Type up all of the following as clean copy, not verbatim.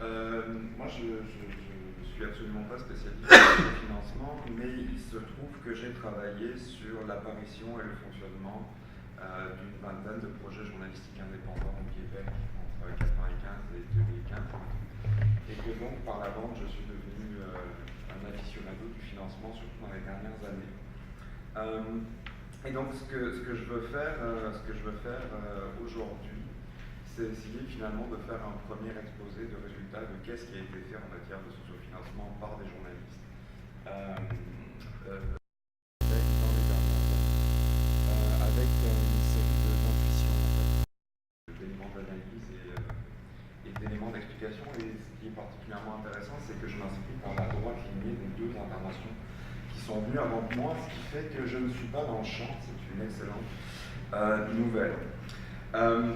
Moi, je suis absolument pas spécialiste de financement, mais il se trouve que j'ai travaillé sur l'apparition et le fonctionnement d'une vingtaine de projets journalistiques indépendants au Québec entre 1995 et 2015, et que donc par la bande, je suis devenu un aficionado du financement, surtout dans les dernières années. Et donc, ce que je veux faire, aujourd'hui, c'est essayer finalement de faire un premier exposé de résultats de qu'est-ce qui a été fait en matière de sociofinancement par des journalistes dans les dernières années, avec une série d'intuitions en fait, d'éléments d'analyse et d'éléments d'explication. Et ce qui est particulièrement intéressant, c'est que je m'inscris dans la droite lignée de deux internations qui sont venues avant moi, ce qui fait que je ne suis pas dans le champ. C'est une excellente nouvelle. Euh,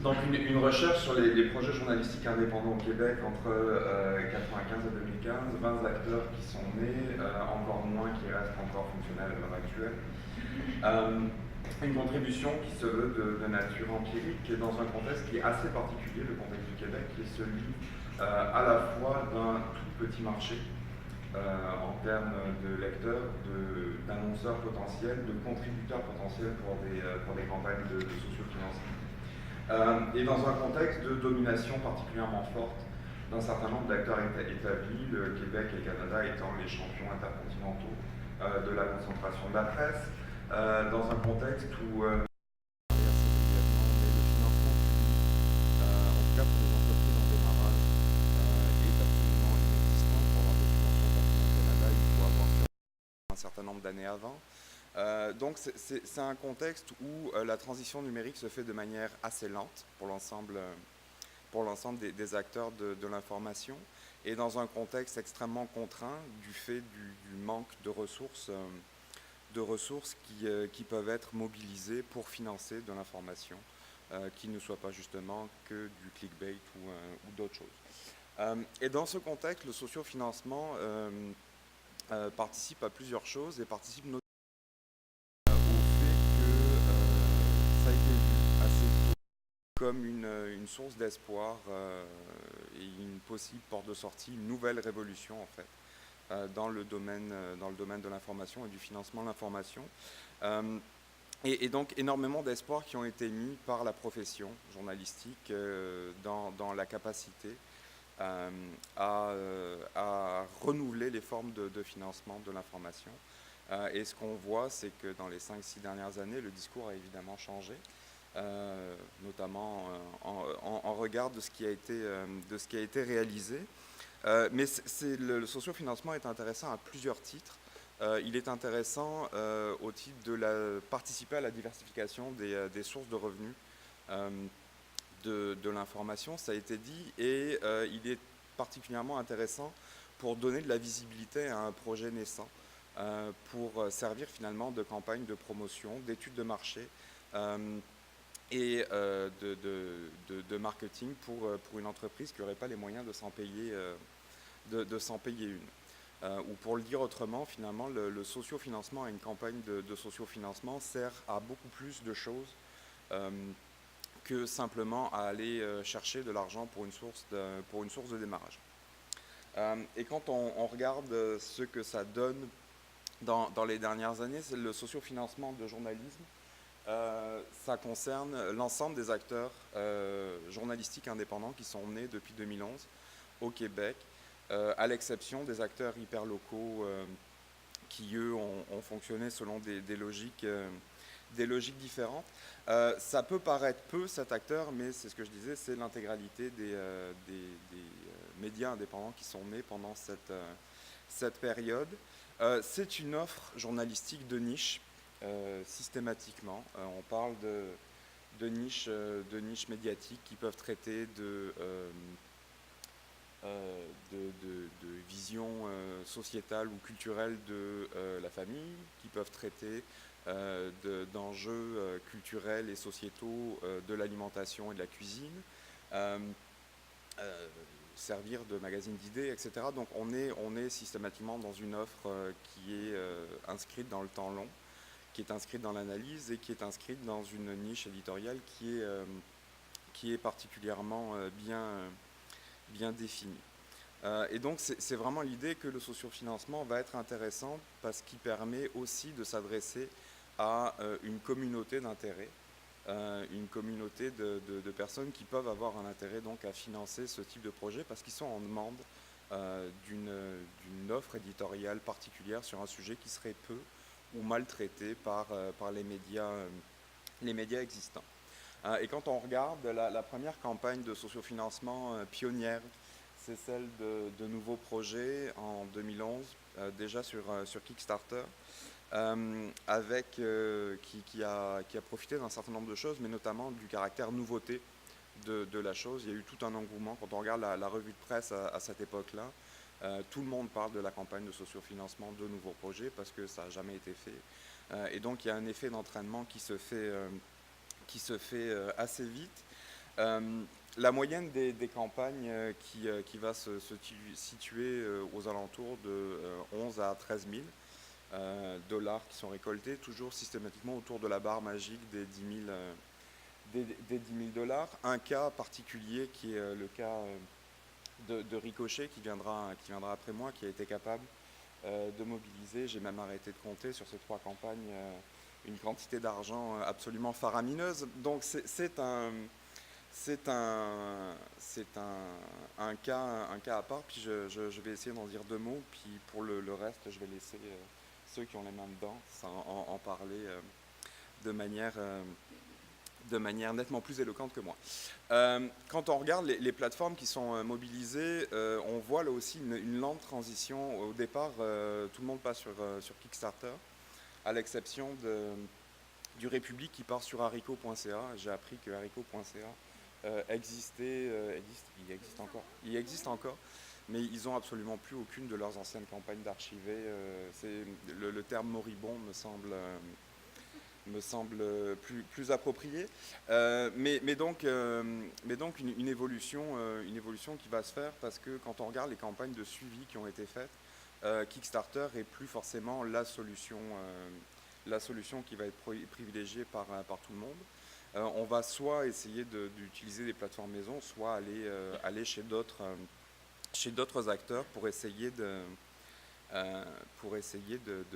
donc une recherche sur les projets journalistiques indépendants au Québec entre 1995 et 2015, 20 acteurs qui sont nés, encore moins qui restent encore fonctionnels à l'heure actuelle. Une contribution qui se veut de nature empirique et dans un contexte qui est assez particulier, le contexte du Québec, qui est celui à la fois d'un tout petit marché en termes de lecteurs, d'annonceurs potentiels, de contributeurs potentiels pour des campagnes de sociofinancement. Et dans un contexte de domination particulièrement forte d'un certain nombre d'acteurs établis, le Québec et le Canada étant les champions intercontinentaux de la concentration de la presse, dans un contexte où en tout cas pour les entreprises en démarrage, est absolument inexistant. Pour avoir des subventions partout au Canada, il faut avoir un certain nombre d'années avant. Donc c'est un contexte où la transition numérique se fait de manière assez lente pour l'ensemble des acteurs de l'information et dans un contexte extrêmement contraint du fait du manque de ressources qui peuvent être mobilisées pour financer de l'information qui ne soit pas justement que du clickbait ou d'autres choses. Et dans ce contexte, le sociofinancement participe à plusieurs choses et participe notamment au fait que ça a été vu assez tôt comme une source d'espoir et une possible porte de sortie, une nouvelle révolution en fait dans le domaine de l'information et du financement de l'information. Et donc énormément d'espoirs qui ont été mis par la profession journalistique dans la capacité à renouveler les formes de financement de l'information. Et ce qu'on voit, c'est que dans les 5-6 dernières années, le discours a évidemment changé. Notamment en regard de ce qui a été réalisé. Mais le sociofinancement est intéressant à plusieurs titres. Il est intéressant au titre de participer à la diversification des sources de revenus de l'information, ça a été dit, et il est particulièrement intéressant pour donner de la visibilité à un projet naissant, pour servir finalement de campagne de promotion, d'études de marché, et de marketing pour une entreprise qui n'aurait pas les moyens de s'en payer, de s'en payer une. Ou pour le dire autrement, finalement, le sociofinancement et une campagne de sociofinancement sert à beaucoup plus de choses que simplement à aller chercher de l'argent pour une source de démarrage. Et quand on regarde ce que ça donne dans les dernières années, c'est le sociofinancement de journalisme. Ça concerne l'ensemble des acteurs journalistiques indépendants qui sont nés depuis 2011 au Québec, à l'exception des acteurs hyperlocaux qui, eux, ont fonctionné selon des logiques différentes. Ça peut paraître peu, cet acteur, mais c'est ce que je disais, c'est l'intégralité des médias indépendants qui sont nés pendant cette période. C'est une offre journalistique de niche, systématiquement. On parle niches médiatiques qui peuvent traiter de vision sociétale ou culturelle de la famille, qui peuvent traiter d'enjeux culturels et sociétaux de l'alimentation et de la cuisine, servir de magazine d'idées, etc. Donc on est systématiquement dans une offre qui est inscrite dans le temps long, qui est inscrite dans l'analyse et qui est inscrite dans une niche éditoriale qui est particulièrement bien définie. Et donc c'est vraiment l'idée que le sociofinancement va être intéressant parce qu'il permet aussi de s'adresser à une communauté d'intérêt, une communauté de personnes qui peuvent avoir un intérêt donc à financer ce type de projet parce qu'ils sont en demande d'une offre éditoriale particulière sur un sujet qui serait peu ou mal traité par les médias existants. Et quand on regarde la première campagne de sociofinancement pionnière, c'est celle de nouveaux projets en 2011, déjà sur Kickstarter, qui a profité d'un certain nombre de choses, mais notamment du caractère nouveauté de la chose. Il y a eu tout un engouement. Quand on regarde la revue de presse à cette époque-là, tout le monde parle de la campagne de sociofinancement de nouveaux projets parce que ça n'a jamais été fait. Et donc il y a un effet d'entraînement qui se fait assez vite. La moyenne des campagnes qui va se situer aux alentours de 11 à 13 000 dollars qui sont récoltés, toujours systématiquement autour de la barre magique des 10 000, des 10 000 dollars. Un cas particulier qui est le cas de Ricochet qui viendra après moi, qui a été capable de mobiliser, j'ai même arrêté de compter sur ces 3 campagnes, une quantité d'argent absolument faramineuse. Donc c'est un cas à part, puis je vais essayer d'en dire 2 mots, puis pour le reste, je vais laisser ceux qui ont les mains dedans en parler de manière nettement plus éloquente que moi. Quand on regarde les plateformes qui sont mobilisées, on voit là aussi une lente transition. Au départ, tout le monde passe sur Kickstarter, à l'exception du République qui part sur haricot.ca. J'ai appris que haricot.ca il existe encore, mais ils n'ont absolument plus aucune de leurs anciennes campagnes d'archivés. Le terme moribond me semble plus approprié. Mais donc une évolution qui va se faire parce que quand on regarde les campagnes de suivi qui ont été faites, Kickstarter est plus forcément la solution qui va être privilégiée par tout le monde. On va soit essayer d'utiliser des plateformes maison, soit aller chez d'autres acteurs pour essayer de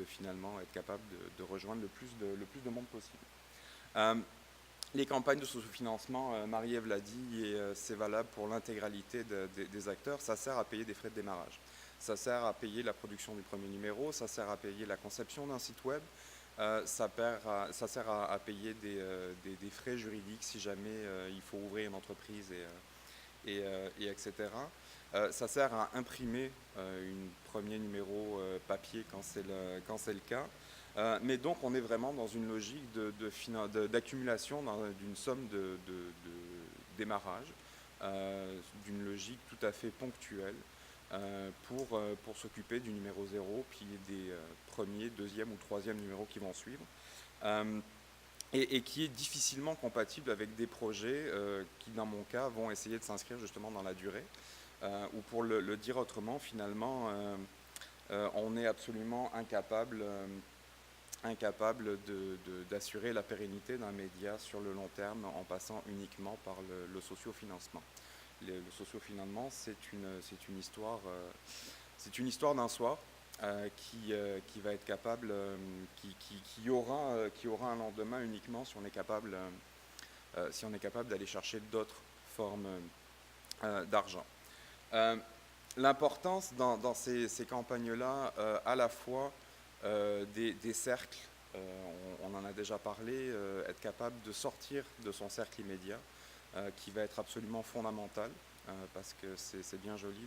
finalement être capable de rejoindre le plus de monde possible. Les campagnes de sous-financement, Marie-Ève l'a dit, et c'est valable pour l'intégralité des acteurs, ça sert à payer des frais de démarrage. Ça sert à payer la production du premier numéro, ça sert à payer la conception d'un site web, ça sert à payer des frais juridiques si jamais il faut ouvrir une entreprise etc. Ça sert à imprimer un premier numéro papier quand c'est le cas. Mais donc on est vraiment dans une logique d'accumulation d'une somme de démarrage, d'une logique tout à fait ponctuelle pour s'occuper du numéro 0, puis des premiers, deuxième ou troisième numéros qui vont suivre. Et qui est difficilement compatible avec des projets qui, dans mon cas, vont essayer de s'inscrire justement dans la durée. Ou pour le dire autrement, finalement, on est absolument incapable d'assurer la pérennité d'un média sur le long terme en passant uniquement par le sociofinancement. Le sociofinancement, c'est une histoire d'un soir. Qui va être capable, qui aura un lendemain uniquement si on est capable d'aller chercher d'autres formes d'argent. L'importance dans ces campagnes-là, à la fois des cercles, on en a déjà parlé, être capable de sortir de son cercle immédiat, qui va être absolument fondamental, parce que c'est bien joli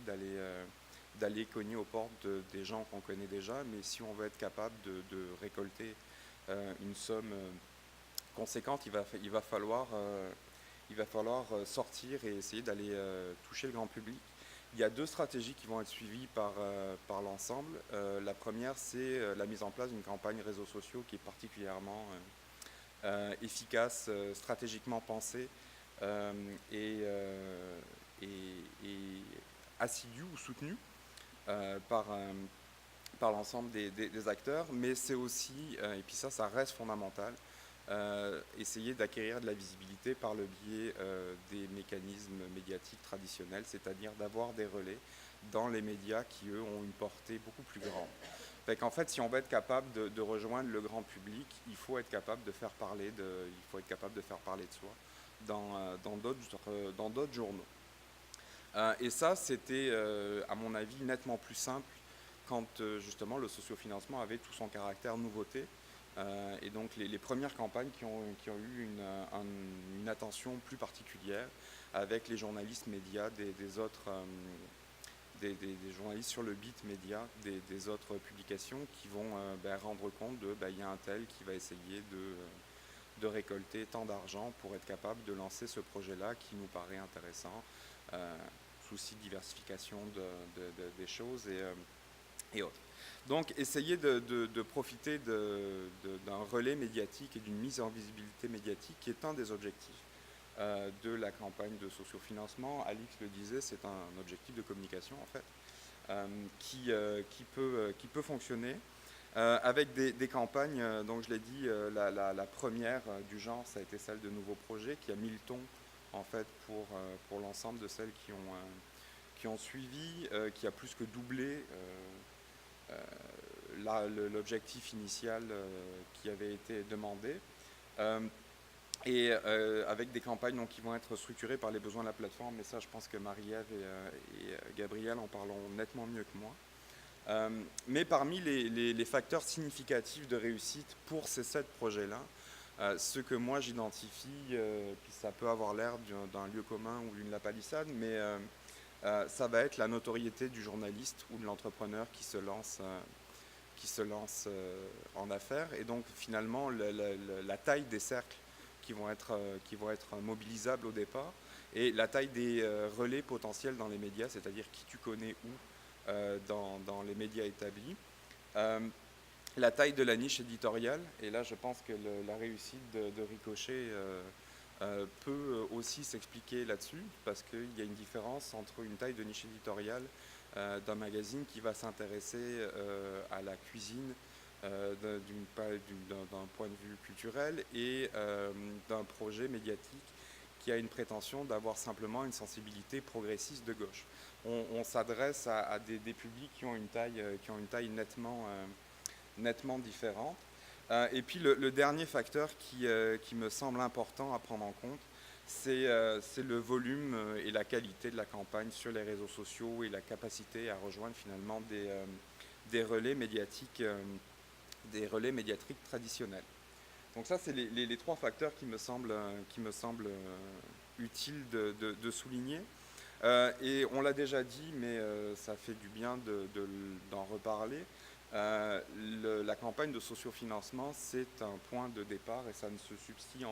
d'aller cogner aux portes des gens qu'on connaît déjà, mais si on veut être capable de récolter une somme conséquente, il va falloir sortir et essayer d'aller toucher le grand public. Il y a 2 stratégies qui vont être suivies par l'ensemble. La première, c'est la mise en place d'une campagne réseaux sociaux qui est particulièrement efficace, stratégiquement pensée et assidue ou soutenue par l'ensemble des acteurs, mais c'est aussi, et puis ça reste fondamental, essayer d'acquérir de la visibilité par le biais des mécanismes médiatiques traditionnels, c'est-à-dire d'avoir des relais dans les médias qui, eux, ont une portée beaucoup plus grande. Fait qu'en fait, si on veut être capable de rejoindre le grand public, il faut être capable de faire parler de soi dans d'autres journaux. Et ça, c'était, à mon avis, nettement plus simple quand justement le sociofinancement avait tout son caractère nouveauté. Et donc les premières campagnes qui ont eu une attention plus particulière avec les journalistes médias des autres, des journalistes sur le beat média des autres publications qui vont rendre compte de il y a un tel qui va essayer de récolter tant d'argent pour être capable de lancer ce projet-là qui nous paraît intéressant, souci de diversification des choses et autres. Donc essayer de profiter d'un relais médiatique et d'une mise en visibilité médiatique qui est un des objectifs de la campagne de sociofinancement. Alix le disait, c'est un objectif de communication en fait, qui peut fonctionner avec des campagnes, donc je l'ai dit, la première du genre, ça a été celle de Nouveaux Projets, qui a mis le ton en fait pour l'ensemble de celles qui ont suivi, qui a plus que doublé l'objectif initial qui avait été demandé. Et avec des campagnes donc, qui vont être structurées par les besoins de la plateforme, mais ça je pense que Marie-Ève et Gabriel en parleront nettement mieux que moi. Mais parmi les facteurs significatifs de réussite pour ces 7 projets-là, ce que moi j'identifie, puis ça peut avoir l'air d'un lieu commun ou d'une lapalissade, mais ça va être la notoriété du journaliste ou de l'entrepreneur qui se lance en affaires. Et donc finalement la taille des cercles qui vont être mobilisables au départ, et la taille des relais potentiels dans les médias, c'est-à-dire qui tu connais où dans les médias établis. La taille de la niche éditoriale, et là je pense que la réussite de Ricochet peut aussi s'expliquer là-dessus, parce qu'il y a une différence entre une taille de niche éditoriale d'un magazine qui va s'intéresser à la cuisine d'un point de vue culturel et d'un projet médiatique qui a une prétention d'avoir simplement une sensibilité progressiste de gauche. On s'adresse à des publics qui ont une taille nettement différente. Et puis le dernier facteur qui me semble important à prendre en compte, c'est le volume et la qualité de la campagne sur les réseaux sociaux et la capacité à rejoindre finalement des relais médiatiques traditionnels. Donc ça, c'est les 3 facteurs qui me semblent utiles de souligner. Et on l'a déjà dit, mais ça fait du bien d'en reparler. La campagne de sociofinancement, c'est un point de départ et ça ne se substitue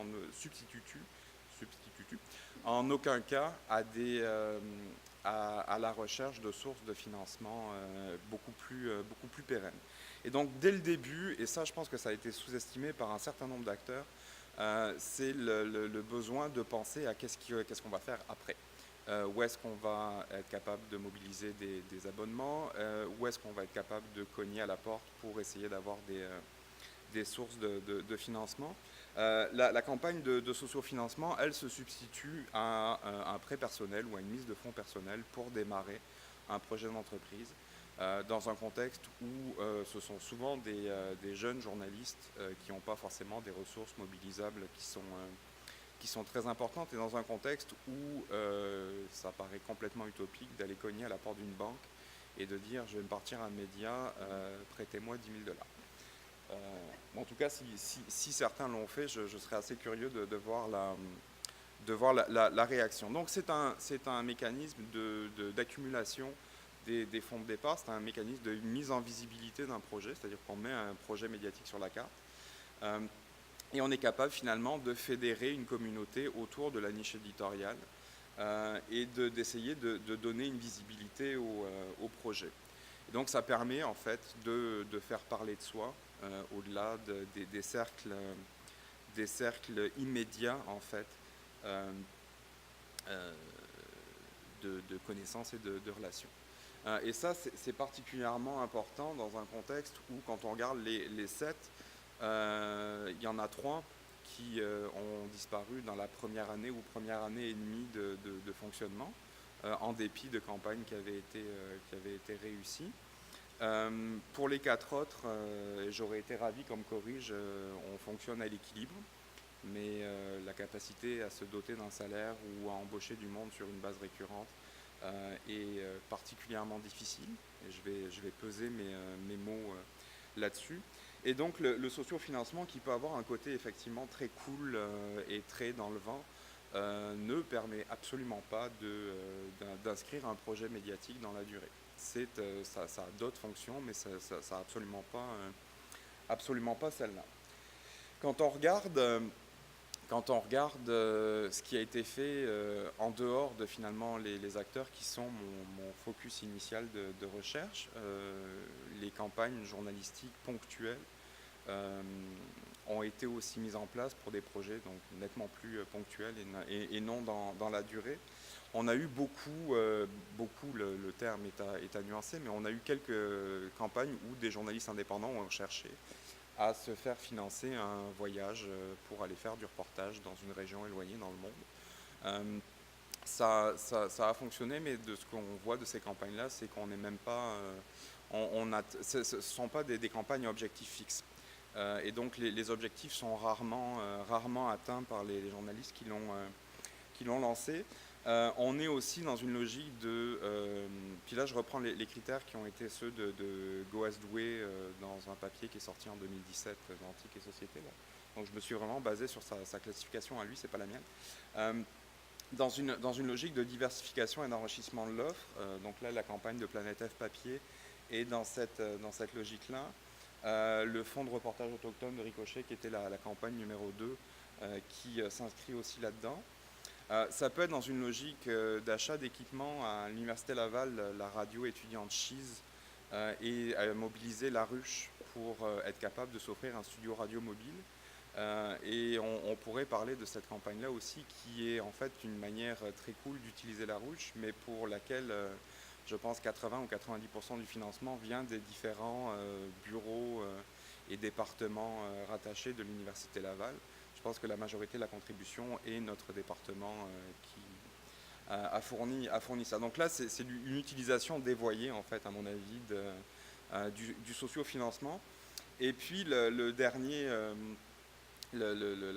en aucun cas à la recherche de sources de financement beaucoup plus pérennes. Et donc dès le début, et ça je pense que ça a été sous-estimé par un certain nombre d'acteurs, c'est le besoin de penser à qu'est-ce qu'on va faire après. Où est-ce qu'on va être capable de mobiliser des abonnements, où est-ce qu'on va être capable de cogner à la porte pour essayer d'avoir des sources de financement. La campagne de sociofinancement, elle se substitue à un prêt personnel ou à une mise de fonds personnels pour démarrer un projet d'entreprise dans un contexte où ce sont souvent des jeunes journalistes qui n'ont pas forcément des ressources mobilisables qui sont très importantes, et dans un contexte où ça paraît complètement utopique d'aller cogner à la porte d'une banque et de dire je vais me partir à un média, prêtez-moi 10 000 $. En tout cas, si certains l'ont fait, je serais assez curieux de voir la réaction. Donc c'est un mécanisme d'accumulation des fonds de départ, c'est un mécanisme de mise en visibilité d'un projet, c'est-à-dire qu'on met un projet médiatique sur la carte. Et on est capable finalement de fédérer une communauté autour de la niche éditoriale et d'essayer de donner une visibilité au projet. Et donc ça permet en fait de faire parler de soi au-delà des cercles immédiats en fait de connaissances et de relations. Et ça c'est particulièrement important dans un contexte où quand on regarde les 7, il y en a 3 qui ont disparu dans la première année ou première année et demie de fonctionnement, en dépit de campagnes qui avaient été réussies. Pour les 4 autres, j'aurais été ravi comme corrige, on fonctionne à l'équilibre, mais la capacité à se doter d'un salaire ou à embaucher du monde sur une base récurrente est particulièrement difficile. Et je vais peser mes mots là-dessus. Et donc le sociofinancement, qui peut avoir un côté effectivement très cool et très dans le vent, ne permet absolument pas d'inscrire un projet médiatique dans la durée. Ça a d'autres fonctions, mais ça n'a absolument pas celle-là. Quand on regarde ce qui a été fait en dehors de finalement les acteurs qui sont mon focus initial de recherche, les campagnes journalistiques ponctuelles ont été aussi mises en place pour des projets donc nettement plus ponctuels et non dans la durée. On a eu beaucoup, le terme est à nuancer, mais on a eu quelques campagnes où des journalistes indépendants ont cherché à se faire financer un voyage pour aller faire du reportage dans une région éloignée dans le monde. Ça a fonctionné, mais de ce qu'on voit de ces campagnes-là, c'est qu'on n'est même pas... ce ne sont pas des campagnes à objectifs fixes. Et donc les objectifs sont rarement atteints par les journalistes qui l'ont lancé. On est aussi dans une logique puis là je reprends les critères qui ont été ceux de Goasdoué dans un papier qui est sorti en 2017 d'Antique et Société. Là. Donc je me suis vraiment basé sur sa classification à lui, c'est pas la mienne. Dans une logique de diversification et d'enrichissement de l'offre, donc là la campagne de Planète F Papier est dans cette logique-là. Le fonds de reportage autochtone de Ricochet, qui était la campagne numéro 2, qui s'inscrit aussi là-dedans. Ça peut être dans une logique d'achat d'équipements à l'Université Laval, la radio étudiante Cheese, et mobiliser la ruche pour être capable de s'offrir un studio radio mobile. Et on pourrait parler de cette campagne-là aussi, qui est en fait une manière très cool d'utiliser la ruche, mais pour laquelle je pense 80 ou 90% du financement vient des différents bureaux et départements rattachés de l'Université Laval. Je pense que la majorité de la contribution est notre département qui a fourni ça. Donc là, c'est une utilisation dévoyée, en fait, à mon avis, du sociofinancement. Et puis la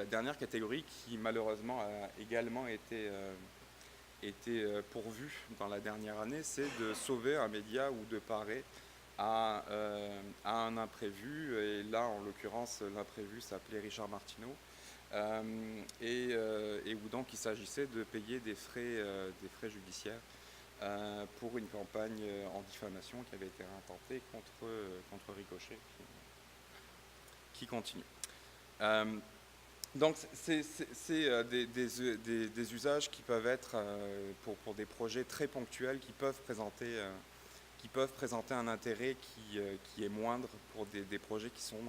dernière catégorie qui, malheureusement, a également été pourvue dans la dernière année, c'est de sauver un média ou de parer à un imprévu. Et là, en l'occurrence, l'imprévu s'appelait Richard Martineau. Et où donc il s'agissait de payer des frais judiciaires pour une campagne en diffamation qui avait été intentée contre Ricochet, qui continue. Donc c'est des usages qui peuvent être pour des projets très ponctuels qui peuvent présenter un intérêt qui est moindre pour des projets qui sont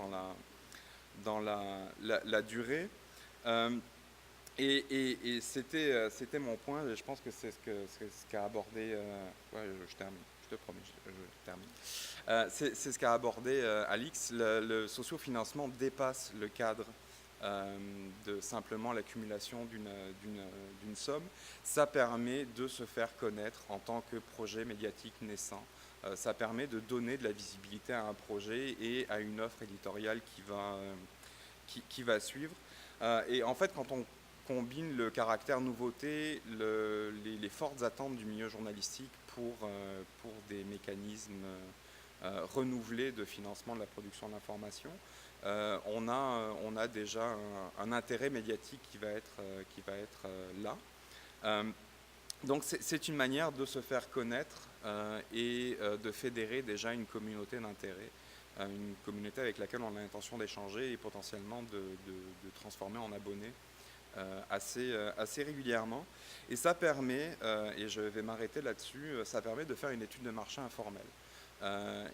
dans la durée. Et c'était mon point, je pense que c'est ce qu'a abordé... ouais, je termine, je te promets, je termine. C'est ce qu'a abordé Alix. Le sociofinancement dépasse le cadre de simplement l'accumulation d'une somme. Ça permet de se faire connaître en tant que projet médiatique naissant. Ça permet de donner de la visibilité à un projet et à une offre éditoriale qui va suivre. Et en fait, quand on combine le caractère nouveauté, les fortes attentes du milieu journalistique pour des mécanismes renouvelés de financement de la production de l'information, on a déjà un intérêt médiatique qui va être là. Donc c'est une manière de se faire connaître et de fédérer déjà une communauté d'intérêt. Une communauté avec laquelle on a l'intention d'échanger et potentiellement de transformer en abonnés assez régulièrement. Et ça permet, et je vais m'arrêter là-dessus, ça permet de faire une étude de marché informelle.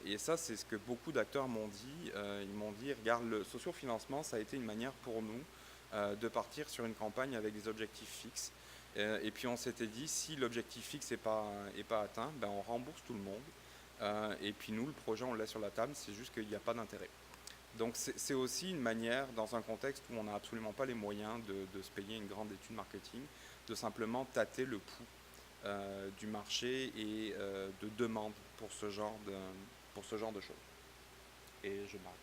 Et ça, c'est ce que beaucoup d'acteurs m'ont dit. Ils m'ont dit, regarde, le sociofinancement, ça a été une manière pour nous de partir sur une campagne avec des objectifs fixes. Et puis on s'était dit, si l'objectif fixe n'est pas atteint, on rembourse tout le monde. Et puis nous, le projet, on le laisse sur la table, c'est juste qu'il n'y a pas d'intérêt. Donc c'est aussi une manière, dans un contexte où on n'a absolument pas les moyens de se payer une grande étude marketing, de simplement tâter le pouls du marché et de demande pour ce genre de choses. Et je m'arrête.